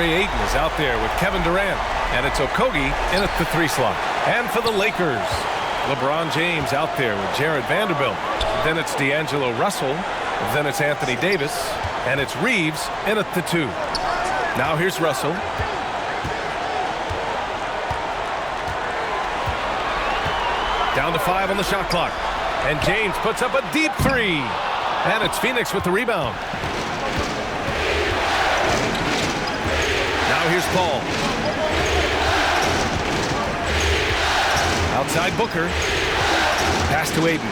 DeAndre Ayton is out there with Kevin Durant. And it's Okogie in at the 3 slot. And for the Lakers, LeBron James out there with Jared Vanderbilt. Then it's D'Angelo Russell. Then it's Anthony Davis. And it's Reeves in at the 2. Now here's Russell. Down to 5 on the shot clock. And James puts up a deep 3. And it's Phoenix with the rebound. Now here's Paul. Outside Booker. Pass to Ayton.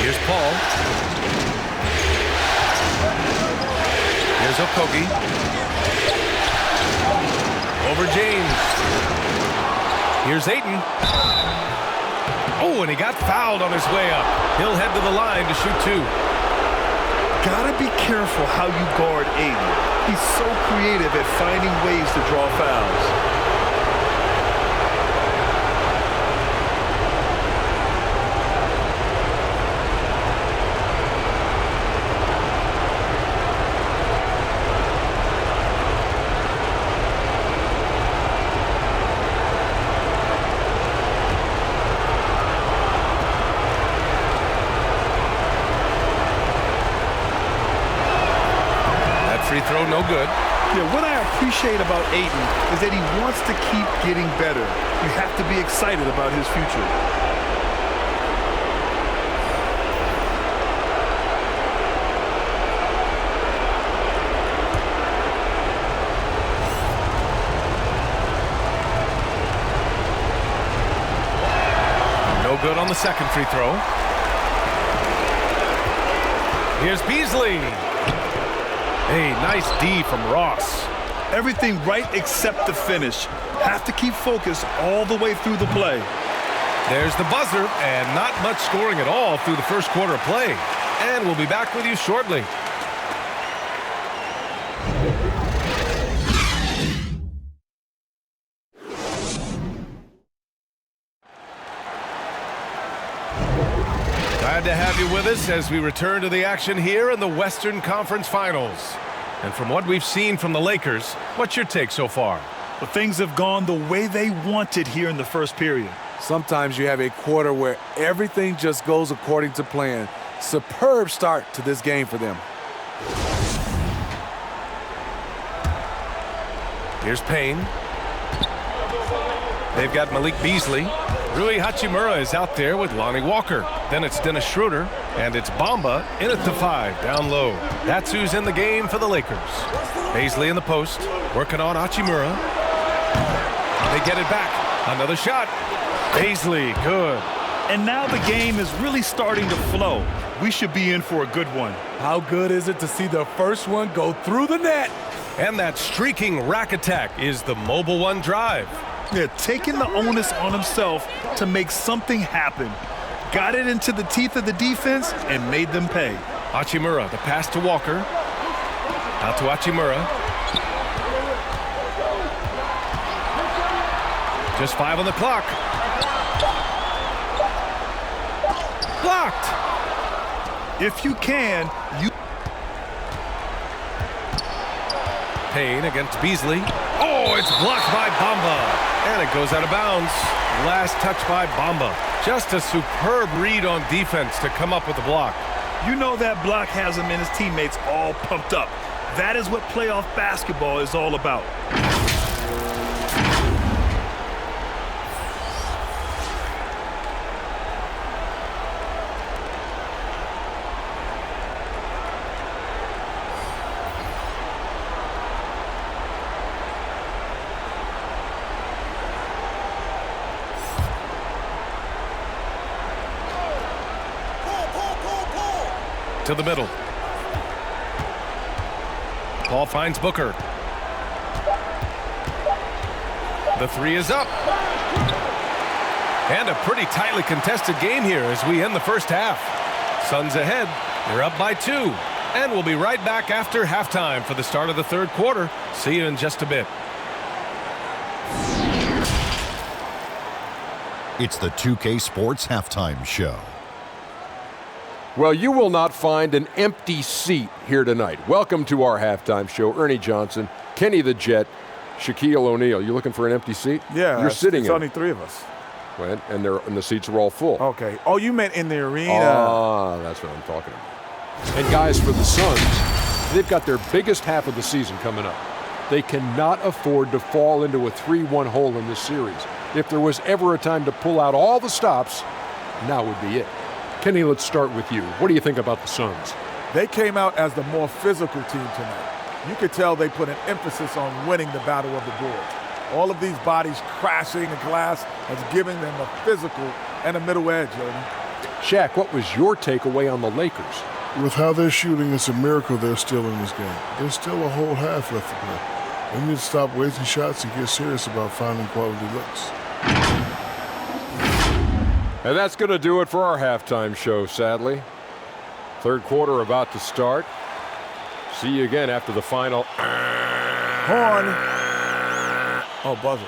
Here's Paul. Here's Okogie. Over James. Here's Ayton. Oh, and he got fouled on his way up. He'll head to the line to shoot 2. Gotta be careful how you guard Ayton. He's so creative at finding ways to draw fouls. Free throw, no good. Yeah, what I appreciate about Ayton is that he wants to keep getting better. You have to be excited about his future. No good on the second free throw. Here's Beasley. Hey, nice D from Ross. Everything right except the finish. Have to keep focused all the way through the play. There's the buzzer, and not much scoring at all through the first quarter of play. And we'll be back with you shortly. Glad to have you with us as we return to the action here in the Western Conference Finals. And from what we've seen from the Lakers, what's your take so far? Well, things have gone the way they wanted here in the first period. Sometimes you have a quarter where everything just goes according to plan. Superb start to this game for them. Here's Payne. They've got Malik Beasley. Rui Hachimura is out there with Lonnie Walker. Then it's Dennis Schroeder, and it's Bamba in at the 5, down low. That's who's in the game for the Lakers. Beasley in the post, working on Hachimura. They get it back. Another shot. Beasley, good. And now the game is really starting to flow. We should be in for a good one. How good is it to see the first one go through the net? And that streaking rack attack is the Mobile One drive. Yeah, taking the onus on himself to make something happen. Got it into the teeth of the defense and made them pay. Hachimura, the pass to Walker. Out to Hachimura. Just 5 on the clock. Blocked. If you can, you... Payne against Beasley. Oh, it's blocked by Bamba. And it goes out of bounds. Last touch by Bamba. Just a superb read on defense to come up with the block. You know that block has him and his teammates all pumped up. That is what playoff basketball is all about. To the middle. Paul finds Booker. The 3 is up. And a pretty tightly contested game here as we end the first half. Suns ahead. They're up by 2. And we'll be right back after halftime for the start of the third quarter. See you in just a bit. It's the 2K Sports Halftime Show. Well, you will not find an empty seat here tonight. Welcome to our halftime show. Ernie Johnson, Kenny the Jet, Shaquille O'Neal. You looking for an empty seat? Yeah, you're sitting it's in. only 3 of us. Well, and the seats are all full. Okay. Oh, you meant in the arena. Ah, that's what I'm talking about. And guys, for the Suns, they've got their biggest half of the season coming up. They cannot afford to fall into a 3-1 hole in this series. If there was ever a time to pull out all the stops, now would be it. Kenny, let's start with you. What do you think about the Suns? They came out as the more physical team tonight. You could tell they put an emphasis on winning the battle of the boards. All of these bodies crashing the glass has given them a physical and a middle edge, Ernie. Shaq, what was your takeaway on the Lakers? With how they're shooting, it's a miracle they're still in this game. There's still a whole half left to play. They need to stop wasting shots and get serious about finding quality looks. And that's going to do it for our halftime show, sadly. Third quarter about to start. See you again after the final. Horn. Oh, buzzer.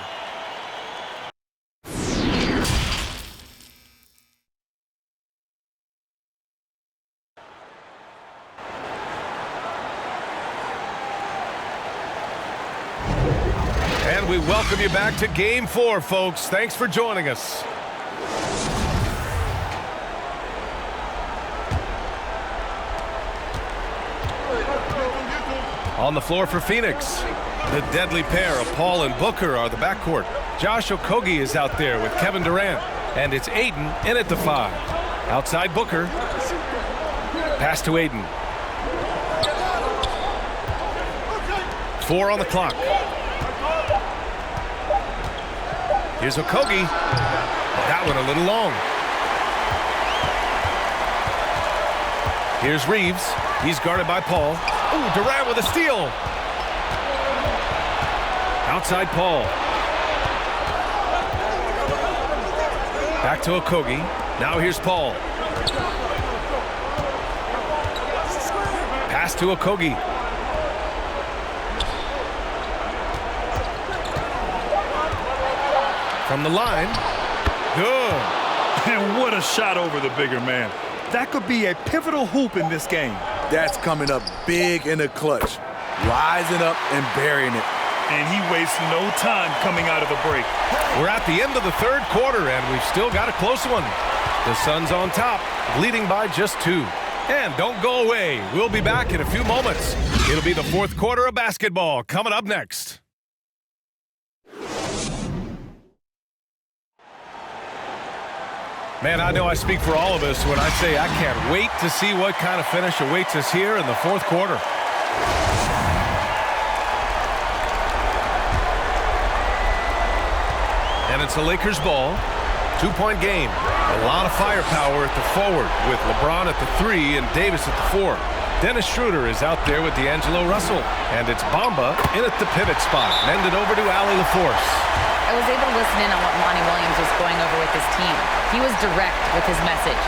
And we welcome you back to Game 4, folks. Thanks for joining us. On the floor for Phoenix, the deadly pair of Paul and Booker are the backcourt. Josh Okogie is out there with Kevin Durant, and it's Ayton in at the 5. Outside Booker. Pass to Ayton. 4 on the clock. Here's Okogie. That one a little long. Here's Reeves. He's guarded by Paul. Ooh, Durant with a steal. Outside Paul. Back to Okogie. Now here's Paul. Pass to Okogie. From the line. Good. And what a shot over the bigger man. That could be a pivotal hoop in this game. That's coming up big in the clutch. Rising up and burying it. And he wastes no time coming out of the break. We're at the end of the third quarter, and we've still got a close one. The Suns on top, leading by just 2. And don't go away. We'll be back in a few moments. It'll be the fourth quarter of basketball coming up next. Man, I know I speak for all of us when I say I can't wait to see what kind of finish awaits us here in the fourth quarter. And it's a Lakers ball. 2-point game. A lot of firepower at the forward with LeBron at the 3 and Davis at the 4. Dennis Schroeder is out there with D'Angelo Russell. And it's Bamba in at the pivot spot. And it over to Allie LaForce. I was able to listen in on what Monty Williams was going over with his team. He was direct with his message,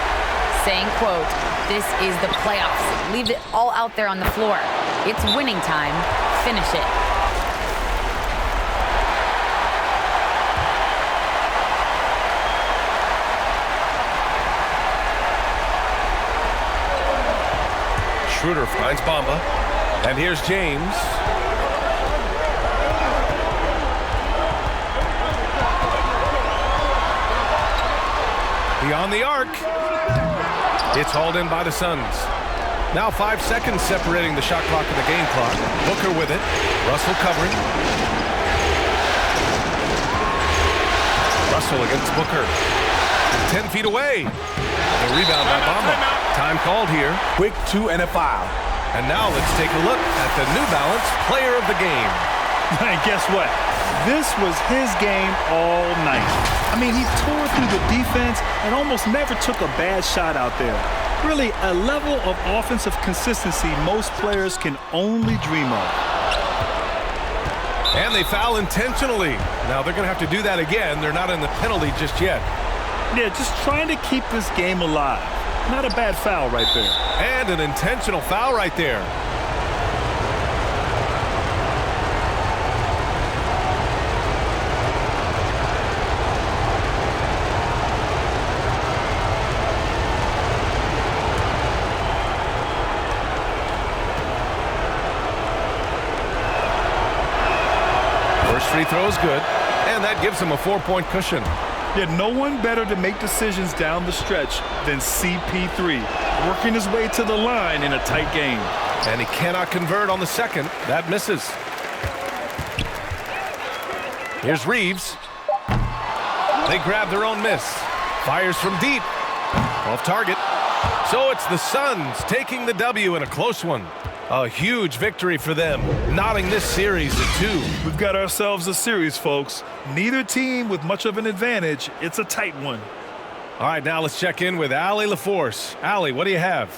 saying, quote, "This is the playoffs. Leave it all out there on the floor. It's winning time. Finish it." Schroeder finds Bamba. And here's James. Beyond the arc. It's hauled in by the Suns. Now 5 seconds separating the shot clock and the game clock. Booker with it. Russell covering. Russell against Booker. 10 feet away. The rebound by Bamba. Time called here. Quick 2 and a foul. And now let's take a look at the New Balance player of the game. And guess what? This was his game all night. I mean, he tore through the defense and almost never took a bad shot out there. Really, a level of offensive consistency most players can only dream of. And they foul intentionally. Now they're going to have to do that again. They're not in the penalty just yet. Yeah, just trying to keep this game alive. Not a bad foul right there. And an intentional foul right there. First free throw is good, and that gives him a 4-point cushion. Yeah, no one better to make decisions down the stretch than CP3, working his way to the line in a tight game. And he cannot convert on the second. That misses. Here's Reeves. They grab their own miss. Fires from deep. Off target. So it's the Suns taking the W in a close one. A huge victory for them, knotting this series at 2. We've got ourselves a series, folks. Neither team with much of an advantage. It's a tight one. All right, now let's check in with Allie LaForce. Allie, what do you have?